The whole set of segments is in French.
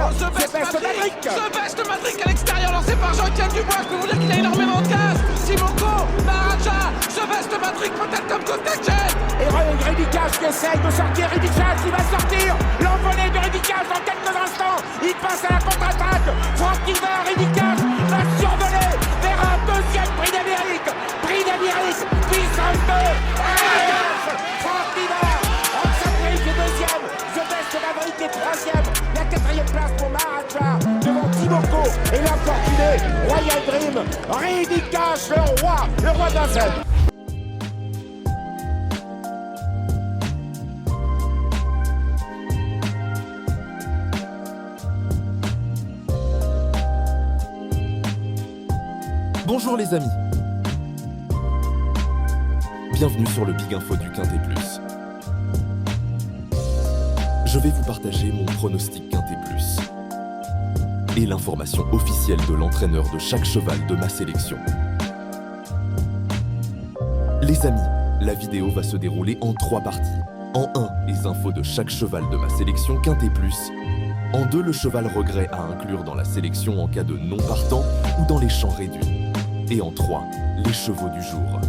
The Best Matrix à l'extérieur, lancé par Jean-Étienne Dubois. Je peux vous dire qu'il a énormément de gaz. Simoko, Maharaja, The Best Matrix peut-être comme contact. Et Ridicage qui essaye de sortir. Ridicage qui va sortir. L'envolée de Ridicage dans quelques instants. Il passe à la contre-attaque. Franck Nivard, Ridicage va survoler vers un deuxième prix d'Amérique. Prix d'Amérique, puissance 2. Franck Nivard, Oxenbridge est deuxième. The Best Maverick est troisième. La quatrième place pour Maharaja devant Timoko et l'infortuné Royal Dream. Ridicage, le roi de la scène. Bonjour les amis. Bienvenue sur le Big Info du Quintet Plus. Je vais vous partager mon pronostic Quintet Plus et l'information officielle de l'entraîneur de chaque cheval de ma sélection. Les amis, la vidéo va se dérouler en 3 parties. En 1, les infos de chaque cheval de ma sélection Quintet Plus. En 2, le cheval regret à inclure dans la sélection en cas de non partant ou dans les champs réduits. Et en 3, les chevaux du jour.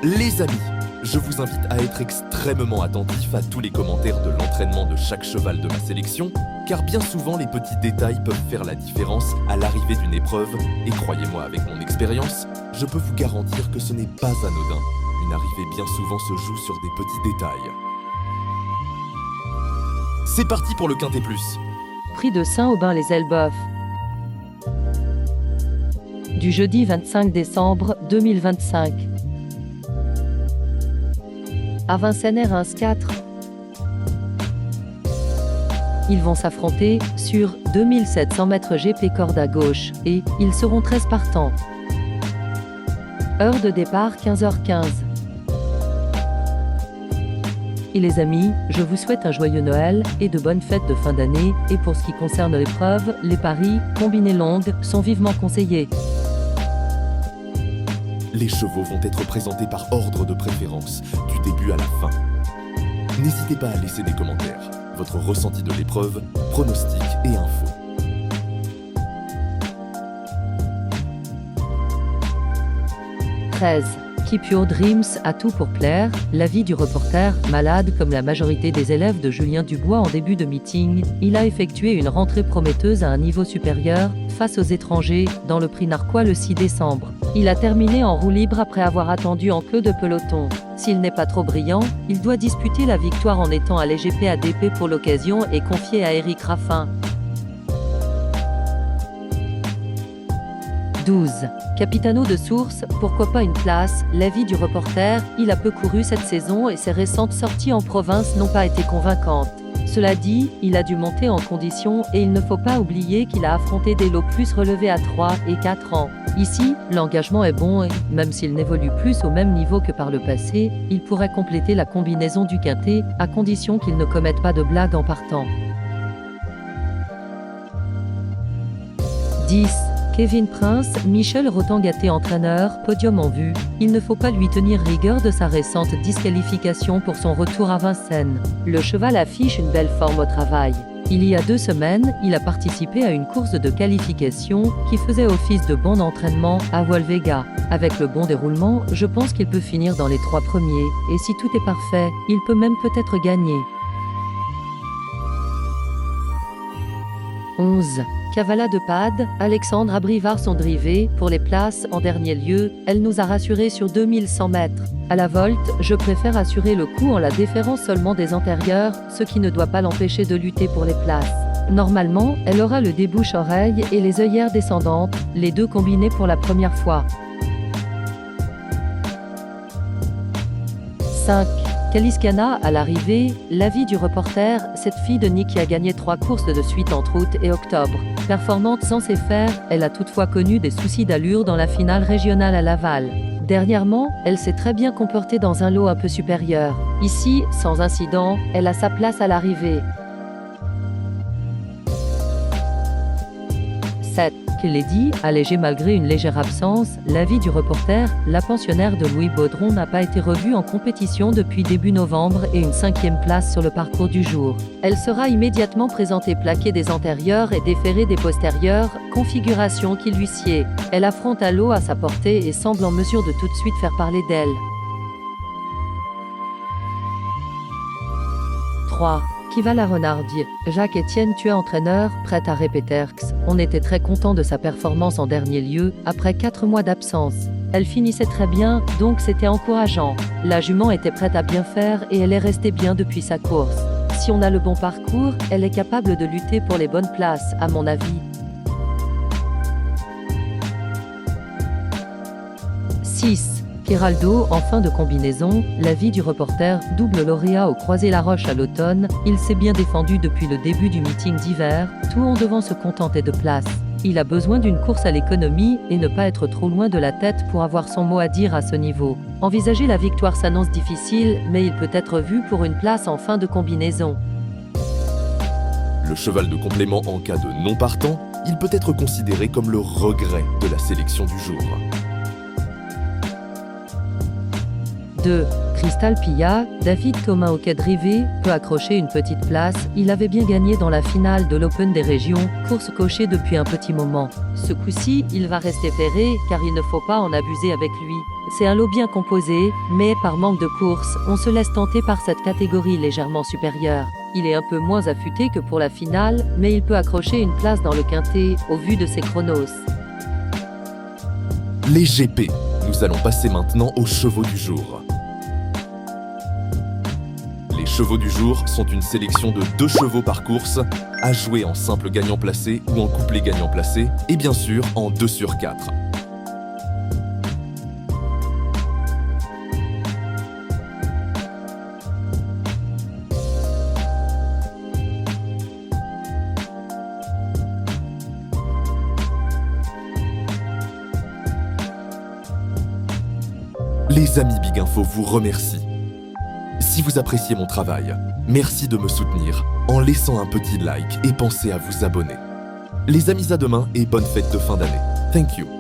Les amis, je vous invite à être extrêmement attentifs à tous les commentaires de l'entraînement de chaque cheval de ma sélection, car bien souvent les petits détails peuvent faire la différence à l'arrivée d'une épreuve, et croyez-moi avec mon expérience, je peux vous garantir que ce n'est pas anodin. Une arrivée bien souvent se joue sur des petits détails. C'est parti pour le Quintet Plus. Prix de Saint-Aubin-les-Elbeuf. Du jeudi 25 décembre 2025. À Vincennes-Reims 4. Ils vont s'affronter sur 2700 mètres GP corde à gauche et ils seront 13 partants. Heure de départ 15h15. Et les amis, je vous souhaite un joyeux Noël et de bonnes fêtes de fin d'année. Et pour ce qui concerne l'épreuve, les paris, combinées longues, sont vivement conseillés. Les chevaux vont être présentés par ordre de préférence, du début à la fin. N'hésitez pas à laisser des commentaires, votre ressenti de l'épreuve, pronostics et infos. « 13. Keep Your Dreams a tout pour plaire, l'avis du reporter, malade comme la majorité des élèves de Julien Dubois en début de meeting, il a effectué une rentrée prometteuse à un niveau supérieur, face aux étrangers, dans le prix narquois le 6 décembre. Il a terminé en roue libre après avoir attendu en queue de peloton. S'il n'est pas trop brillant, il doit disputer la victoire en étant à l'EGP ADP pour l'occasion et confié à Eric Raffin. 12. Capitano de Source, pourquoi pas une place, l'avis du reporter, il a peu couru cette saison et ses récentes sorties en province n'ont pas été convaincantes. Cela dit, il a dû monter en condition et il ne faut pas oublier qu'il a affronté des lots plus relevés à 3 et 4 ans. Ici, l'engagement est bon et, même s'il n'évolue plus au même niveau que par le passé, il pourrait compléter la combinaison du quintet, à condition qu'il ne commette pas de blagues en partant. 10. Kevin Prince, Michel Rotangaté entraîneur, podium en vue. Il ne faut pas lui tenir rigueur de sa récente disqualification pour son retour à Vincennes. Le cheval affiche une belle forme au travail. Il y a 2 semaines, il a participé à une course de qualification qui faisait office de bon entraînement à Volvega. Avec le bon déroulement, je pense qu'il peut finir dans les 3 premiers, et si tout est parfait, il peut même peut-être gagner. 11. Cavala de Pad, Alexandre Abrivard sont drivés, pour les places, en dernier lieu, elle nous a rassurés sur 2100 mètres. À la volte, je préfère assurer le coup en la déférant seulement des antérieurs, ce qui ne doit pas l'empêcher de lutter pour les places. Normalement, elle aura le débouche-oreille et les œillères descendantes, les deux combinés pour la première fois. 5. Kaliskana à l'arrivée, l'avis du reporter, cette fille de Nick qui a gagné 3 courses de suite entre août et octobre. Performante sans ses fers, elle a toutefois connu des soucis d'allure dans la finale régionale à Laval. Dernièrement, elle s'est très bien comportée dans un lot un peu supérieur. Ici, sans incident, elle a sa place à l'arrivée. 7. qu'il l'ait dit, allégé malgré une légère absence, l'avis du reporter, la pensionnaire de Louis Baudron n'a pas été revue en compétition depuis début novembre et une 5e place sur le parcours du jour. Elle sera immédiatement présentée plaquée des antérieurs et déférée des postérieurs, configuration qui lui sied. Elle affronte à l'eau à sa portée et semble en mesure de tout de suite faire parler d'elle. 3. Qui va la renardier? Jacques-Étienne Thuet, entraîneur, prêt à Répéterx. On était très content de sa performance en dernier lieu, après 4 mois d'absence. Elle finissait très bien, donc c'était encourageant. La jument était prête à bien faire et elle est restée bien depuis sa course. Si on a le bon parcours, elle est capable de lutter pour les bonnes places, à mon avis. 6. Geraldo, en fin de combinaison, l'avis du reporter, double lauréat au Croisé-la-Roche à l'automne, il s'est bien défendu depuis le début du meeting d'hiver, tout en devant se contenter de place. Il a besoin d'une course à l'économie et ne pas être trop loin de la tête pour avoir son mot à dire à ce niveau. Envisager la victoire s'annonce difficile, mais il peut être vu pour une place en fin de combinaison. Le cheval de complément en cas de non partant, il peut être considéré comme le regret de la sélection du jour. 2. Crystal Pilla, David Thomas au quai de Rivet, peut accrocher une petite place, il avait bien gagné dans la finale de l'Open des régions, course cochée depuis un petit moment. Ce coup-ci, il va rester ferré, car il ne faut pas en abuser avec lui. C'est un lot bien composé, mais par manque de course, on se laisse tenter par cette catégorie légèrement supérieure. Il est un peu moins affûté que pour la finale, mais il peut accrocher une place dans le quintet, au vu de ses chronos. Les GP. Nous allons passer maintenant aux chevaux du jour. Les chevaux du jour sont une sélection de 2 chevaux par course, à jouer en simple gagnant placé ou en couplet gagnant placé, et bien sûr en 2 sur 4. Les amis Big Info vous remercient. Si vous appréciez mon travail, merci de me soutenir en laissant un petit like et pensez à vous abonner. Les amis, à demain et bonne fête de fin d'année. Thank you.